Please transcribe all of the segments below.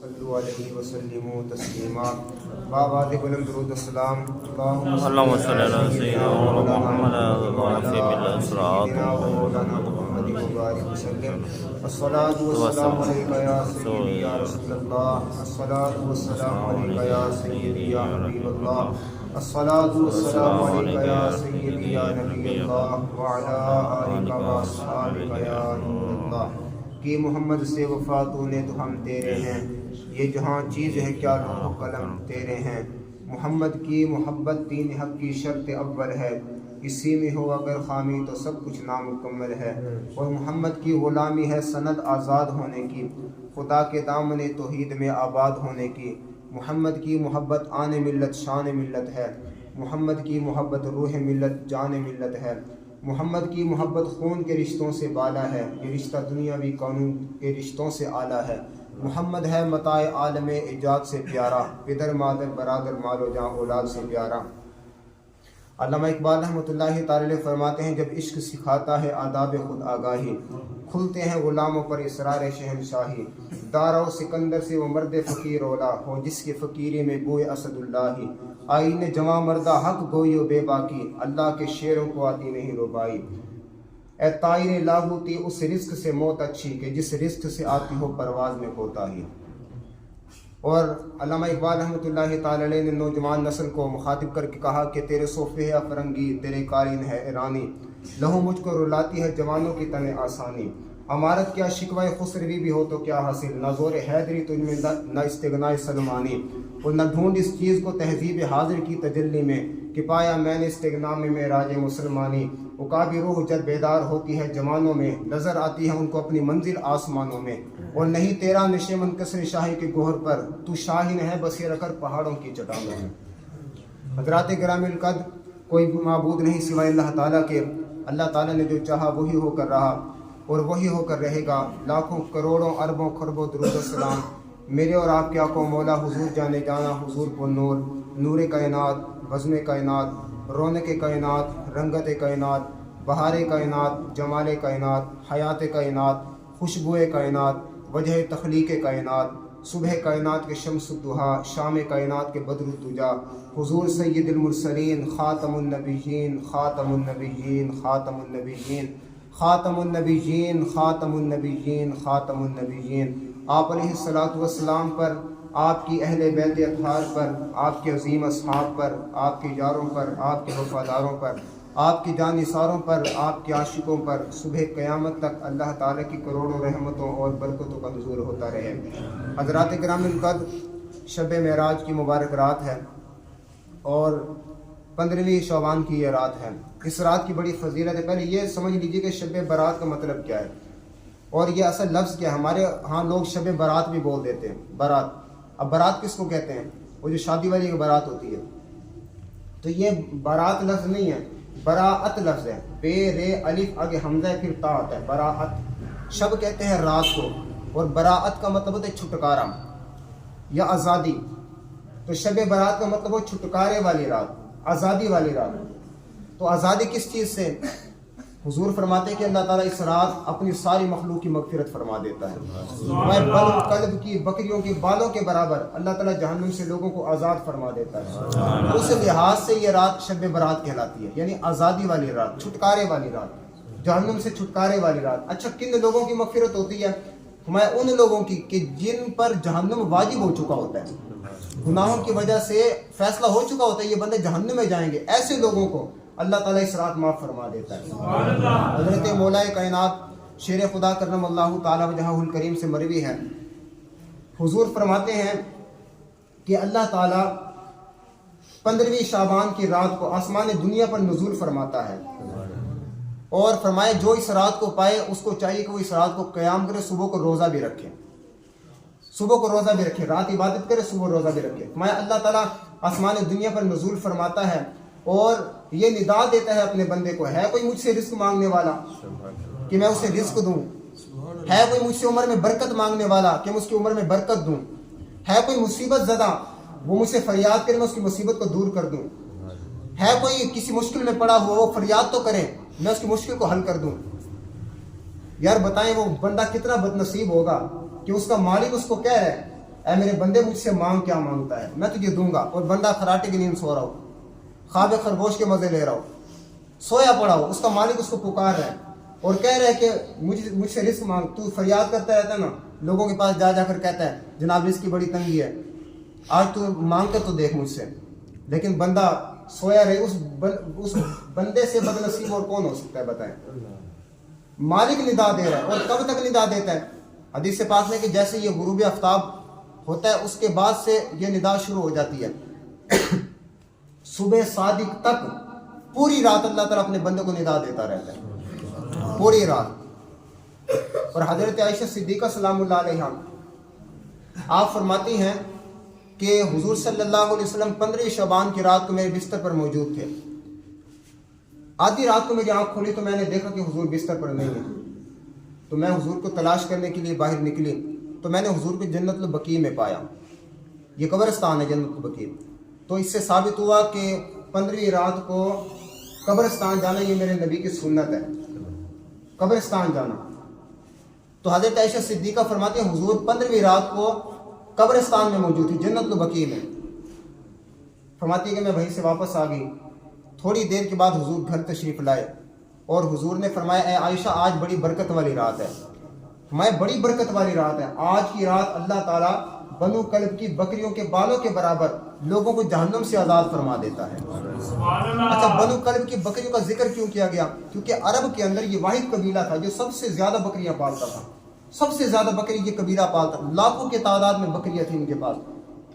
صلوا علیہ وسلموا تسلیما باباد بلند درود السلام اللهم صل على سيدنا محمد وعلى آله مولانا محمد وبارک وسلم الصلاۃ والسلام علیک یا سیدی یا رسول اللہ الصلاۃ والسلام علیک یا سیدی یا حبیب اللہ الصلاۃ والسلام علیک یا سیدی یا نبی اللہ وعلی آلک واصحابک یا نور اللہ کہ محمد سے وفا تو نے تو ہم تیرے ہیں، یہ جہاں چیز ہے کیا لوح و قلم تیرے ہیں۔ محمد کی محبت دین حق کی شرط اول ہے، اسی میں ہو اگر خامی تو سب کچھ نامکمل ہے۔ اور محمد کی غلامی ہے سند آزاد ہونے کی، خدا کے دامن توحید میں آباد ہونے کی۔ محمد کی محبت آن ملت شان ملت ہے، محمد کی محبت روح ملت جان ملت ہے۔ محمد کی محبت خون کے رشتوں سے بالا ہے، یہ رشتہ دنیاوی قانون کے رشتوں سے اعلیٰ ہے۔ محمد ہے متاع عالم ایجاد سے پیارا، پدر مادر برادر مال و جاں اولاد سے پیارا۔ علامہ اقبال رحمۃ اللہ تعالی علیہ فرماتے ہیں جب عشق سکھاتا ہے آداب خود آگاہی، کھلتے ہیں غلاموں پر اسرار شہنشاہی۔ دارا و سکندر سے وہ مرد فقیر اولا ہو، جس کی فقیری میں بوئے اسد اللہ ہی۔ آئین جمع مردہ حق گوئی و بے باکی، اللہ کے شعروں کو آتی نہیں ربائی۔ اے طائر لاہوتی اس رزق سے موت اچھی کہ جس رزق سے آتی ہو پرواز میں کوتاہی۔ اور علامہ اقبال رحمۃ اللہ تعالی علیہ نے نوجوان نسل کو مخاطب کر کے کہا کہ تیرے صوفے ہے فرنگی، تیرے قالین ہے ایرانی، لہو مجھ کو رلاتی ہے جوانوں کی تن آسانی۔ امارت کیا شکوہ خسروی بھی ہو تو کیا حاصل، نہ زور حیدری تجھ میں نہ استغناء سلمانی۔ اور نہ ڈھونڈ اس چیز کو تہذیب حاضر کی تجلی میں کہ پایا میں نے استغنا میں معراج مسلمانی۔ عقابی روح جب بیدار ہوتی ہے جوانوں میں، نظر آتی ہے ان کو اپنی منزل آسمانوں میں۔ اور نہیں تیرا نشے منکسر شاہی کے گوہر پر، تو شاہین ہے بسیر کر پہاڑوں کی چٹانوں میں۔ حضرات گرامی القدر، کوئی معبود نہیں سوائے اللہ تعالیٰ کے۔ اللہ تعالیٰ نے جو چاہا وہی ہو کر رہا اور وہی ہو کر رہے گا۔ لاکھوں کروڑوں اربوں خربوں درود و سلام میرے اور آپ کے آقا مولا حضور جانے جانا حضور پر نور، نور کائنات، بزم کائنات، رونق کائنات، رنگت کائنات، بہار کائنات، جمال کائنات، حیات کائنات، خوشبو کائنات، وجہ تخلیق کائنات، صبح کائنات کے شمس الضحیٰ، شام کائنات کے بدر الدجا، حضور سید المرسلین، خاتم النبیین، خاتم النبیین، خاتم النبیین، خاتم النبیین، خاتم النبیین، خاتم النبیین۔ آپ علیہ الصلوۃ والسلام پر، آپ کی اہل بیت اطہار پر، آپ کے عظیم اصحاب پر، آپ کے یاروں پر، آپ کے وفاداروں پر، آپ کی جان نثاروں پر، آپ کے عاشقوں پر صبح قیامت تک اللہ تعالیٰ کی کروڑوں رحمتوں اور برکتوں کا نزول ہوتا رہے۔ حضرات کرام القدر، شب معراج کی مبارک رات ہے اور 15ویں شعبان کی یہ رات ہے۔ اس رات کی بڑی فضیلت ہے۔ پہلے یہ سمجھ لیجیے کہ شب برات کا مطلب کیا ہے اور یہ اصل لفظ کیا ہے۔ ہمارے ہاں لوگ شب برات بھی بول دیتے ہیں، برات۔ اب برات کس کو کہتے ہیں؟ وہ جو شادی والی کی برات ہوتی ہے، تو یہ برات لفظ نہیں ہے، براعت لفظ ہے۔ بے رے الف آگے حمزہ پھر تا آتا ہے، براعت۔ شب کہتے ہیں رات کو، اور براعت کا مطلب ہوتا ہے چھٹکارا یا آزادی۔ تو شب برات کا مطلب ہو چھٹکارے والی رات، آزادی والی رات۔ تو آزادی کس چیز سے؟ حضور فرماتے ہیں کہ اللہ تعالیٰ اس رات اپنی ساری مخلوق کی مغفرت فرما دیتا ہے۔ میں بل قلب کی بکریوں کے بالوں کے برابر اللہ تعالیٰ جہنم سے لوگوں کو آزاد فرما دیتا ہے۔ اس لحاظ سے یہ رات شب برات کہلاتی ہے، یعنی آزادی والی رات، چھٹکارے والی رات، جہنم سے چھٹکارے والی رات۔ اچھا، کن لوگوں کی مغفرت ہوتی ہے؟ میں ان لوگوں کی کہ جن پر جہنم واجب ہو چکا ہوتا ہے، گناہوں کی وجہ سے فیصلہ ہو چکا ہوتا ہے یہ بندے جہنم میں جائیں گے، ایسے لوگوں کو اللہ تعالیٰ اس رات معاف فرما دیتا ہے۔ حضرت مولا کائنات شیر خدا کرم اللہ تعالیٰ وجہہ الکریم سے مروی ہے، حضور فرماتے ہیں کہ اللہ تعالیٰ 15ویں شعبان کی رات کو آسمان دنیا پر نزول فرماتا ہے اور فرمائے جو اس رات کو پائے اس کو چاہیے کہ وہ اس رات کو قیام کرے، صبح کو روزہ بھی رکھے، صبح کو روزہ بھی رکھے، رات عبادت کرے، صبح روزہ بھی رکھے۔ فرمایا اللہ تعالیٰ آسمان دنیا پر نزول فرماتا ہے اور یہ ندا دیتا ہے اپنے بندے کو، ہے کوئی مجھ سے رزق مانگنے والا کہ میں اسے رزق دوں؟ ہے کوئی مجھ سے عمر میں برکت مانگنے والا کہ میں اس کی عمر میں برکت دوں؟ ہے کوئی مصیبت زدہ، وہ مجھ سے فریاد کرے میں اس کی مصیبت کو دور کر دوں؟ ہے کوئی کسی مشکل میں پڑا ہوا، وہ فریاد تو کرے میں اس کی مشکل کو حل کر دوں؟ یار بتائیں وہ بندہ کتنا بد نصیب ہوگا کہ اس کا مالک اس کو کہہ رہا ہے اے میرے بندے مجھ سے مانگ کیا مانگتا ہے میں تجھے دوں گا. اور بندہ خراٹے کی نیند سو رہا ہو, خواب خرگوش کے مزے لے رہا ہو, سویا پڑا ہو, اس کا مالک اس کو پکار رہا ہے اور کہہ رہا ہے کہ مجھ سے رزق مانگ. تو فریاد کرتا رہتا ہے نا, لوگوں کے پاس جا کر کہتا ہے جناب رزق کی بڑی تنگی ہے, آج تو مانگ کر تو دیکھ مجھ سے. لیکن بندہ سویا رہے, اس بندے سے بد نصیب اور کون ہو سکتا ہے بتائیں. مالک ندا دے رہا ہے, اور کب تک ندا دیتا ہے؟ حدیث پاک میں کہ جیسے یہ غروب آفتاب ہوتا ہے اس کے بعد سے یہ ندا شروع ہو جاتی ہے, صبح صادق تک پوری رات اللہ تعالیٰ اپنے بندے کو ندا دیتا رہتا ہے, پوری رات. اور حضرت عائشہ صدیقہ سلام اللہ علیہا آپ فرماتی ہیں کہ حضور صلی اللہ علیہ وسلم 15 شعبان کی رات کو میرے بستر پر موجود تھے. آدھی رات کو میری آنکھ کھولی تو میں نے دیکھا کہ حضور بستر پر نہیں ہے. تو میں حضور کو تلاش کرنے کے لیے باہر نکلی تو میں نے حضور کو جنت البقیع میں پایا. یہ قبرستان ہے جنت البقیع. تو اس سے ثابت ہوا کہ 15ویں رات کو قبرستان جانا یہ میرے نبی کی سنت ہے, قبرستان جانا. تو حضرت عائشہ صدیقہ فرماتی ہیں حضور 15ویں رات کو قبرستان میں موجود تھی, جنت البقیع میں. فرماتی ہے کہ میں وہیں سے واپس آ گئی. تھوڑی دیر کے بعد حضور گھر تشریف لائے اور حضور نے فرمایا اے عائشہ آج بڑی برکت والی رات ہے. میں بڑی برکت والی رات ہے. آج کی رات اللہ تعالیٰ بنو کلب کی بکریوں کے بالوں کے برابر لوگوں کو جہنم سے آزاد فرما دیتا ہے. اچھا, بنو کلب کی بکریوں کا ذکر کیوں کیا گیا؟ کیونکہ عرب کے اندر یہ واحد قبیلہ تھا جو سب سے زیادہ بکریاں پالتا تھا. سب سے زیادہ بکری یہ قبیلہ پالتا, لاکھوں کی تعداد میں بکریاں تھیں ان کے پاس.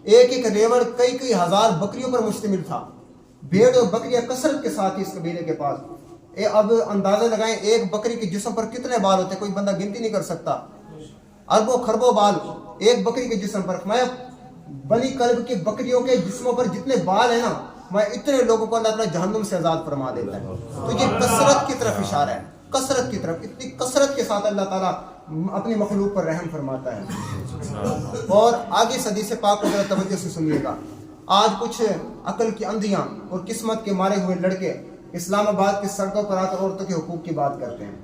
ایک ریوڑ کئی ہزار بکریوں پر مشتمل تھا. بھیڑ اور بکریاں کثرت کے ساتھ اس قبیلے کے پاس. اب اندازہ لگائیں ایک بکری کے جسم پر کتنے بال ہوتے, کوئی بندہ گنتی نہیں کر سکتا. اربوں خربوں بال ایک بکری کے جسم پر. میں بنی کلب کی بکریوں کے جسموں پر جتنے بال ہیں نا, میں اتنے لوگوں کو اللہ تعالیٰ جہنم سے آزاد فرما دیتا ہے. تو یہ کثرت کی طرف اشارہ ہے, کثرت کی طرف. اتنی کثرت کے ساتھ اللہ تعالیٰ اپنی مخلوق پر رحم فرماتا ہے. اور آگے حدیث پاک کو ذرا توجہ سے سنیے گا. آج کچھ عقل کی اندھیاں اور قسمت کے مارے ہوئے لڑکے اسلام آباد کی سڑکوں پر آ کر عورتوں کے حقوق کی بات کرتے ہیں.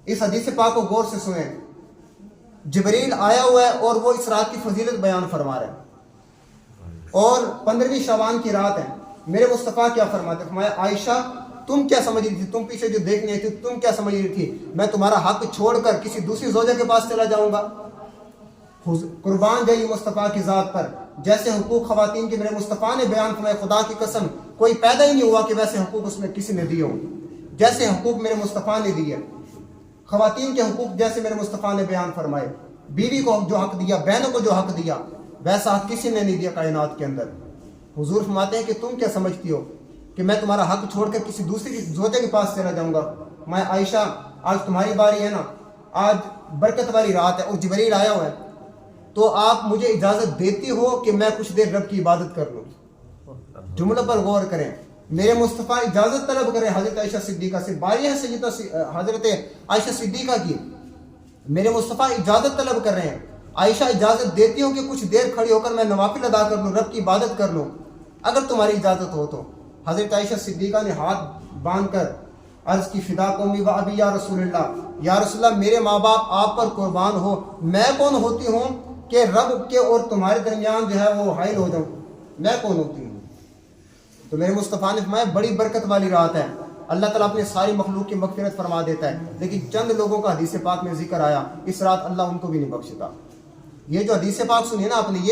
اس حدیث پاک کو غور سے سنیں. جبریل آیا ہوا ہے اور وہ اس رات کی فضیلت بیان فرما رہے ہیں, اور 15ویں شعبان کی رات ہے. میرے مصطفیٰ کیا فرماتے ہیں؟ فرمایا عائشہ تم کیا سمجھ رہی تھی, تم پیچھے جو دیکھنے تھی تم کیا سمجھ رہی تھی میں تمہارا حق چھوڑ کر کسی دوسری زوجہ کے پاس چلا جاؤں گا؟ قربان جائیے مصطفیٰ کی ذات پر, جیسے حقوق خواتین کے میرے مصطفیٰ نے بیان فرمایا, خدا کی قسم کوئی پیدا ہی نہیں ہوا کہ ویسے حقوق اس میں کسی نے دیے ہوں جیسے حقوق میرے مصطفیٰ نے دیے. خواتین کے حقوق جیسے میرے مصطفیٰ نے بیان فرمائے, بیوی کو جو حق دیا, بہنوں کو جو حق دیا, ویسا حق کسی نے نہیں دیا کائنات کے اندر. حضور فرماتے ہیں کہ تم کیا سمجھتی ہو کہ میں تمہارا حق چھوڑ کر کسی دوسری زوجہ کے پاس چلا جاؤں گا؟ میں عائشہ آج تمہاری باری ہے نا, آج برکت والی رات ہے اور جبریل آیا ہوا ہے, تو آپ مجھے اجازت دیتی ہو کہ میں کچھ دیر رب کی عبادت کر لوں؟ جملہ پر غور کریں. میرے مصطفیٰ اجازت طلب کریں حضرت عائشہ صدیقہ سے. باری ہے سیدہ حضرت عائشہ صدیقہ کی. میرے مصطفیٰ اجازت طلب کر رہے ہیں. عائشہ اجازت دیتی ہو کہ کچھ دیر کھڑی ہو کر میں نوافل ادا کر لوں, رب کی عبادت کر لوں, اگر تمہاری اجازت ہو تو. حضرت عائشہ صدیقہ نے ہاتھ باندھ کر عرض کی فدا قومی و ابی یا رسول اللہ, یا رسول اللہ میرے ماں باپ آپ پر قربان ہو, میں کون ہوتی ہوں کہ رب کے اور تمہارے درمیان جو ہے وہ حائل ہو جاؤں, میں کون ہوتی ہوں؟ تو میرے مصطفیٰ نے فرمایا بڑی برکت والی رات ہے, اللہ تعالیٰ اپنے ساری مخلوق کی مغفرت فرما دیتا ہے. لیکن چند لوگوں کا حدیث پاک میں ذکر آیا, اس رات اللہ ان کو بھی نہیں بخشتا. یہ جو حدیث پاک سنی ہے نا آپ نے, یہ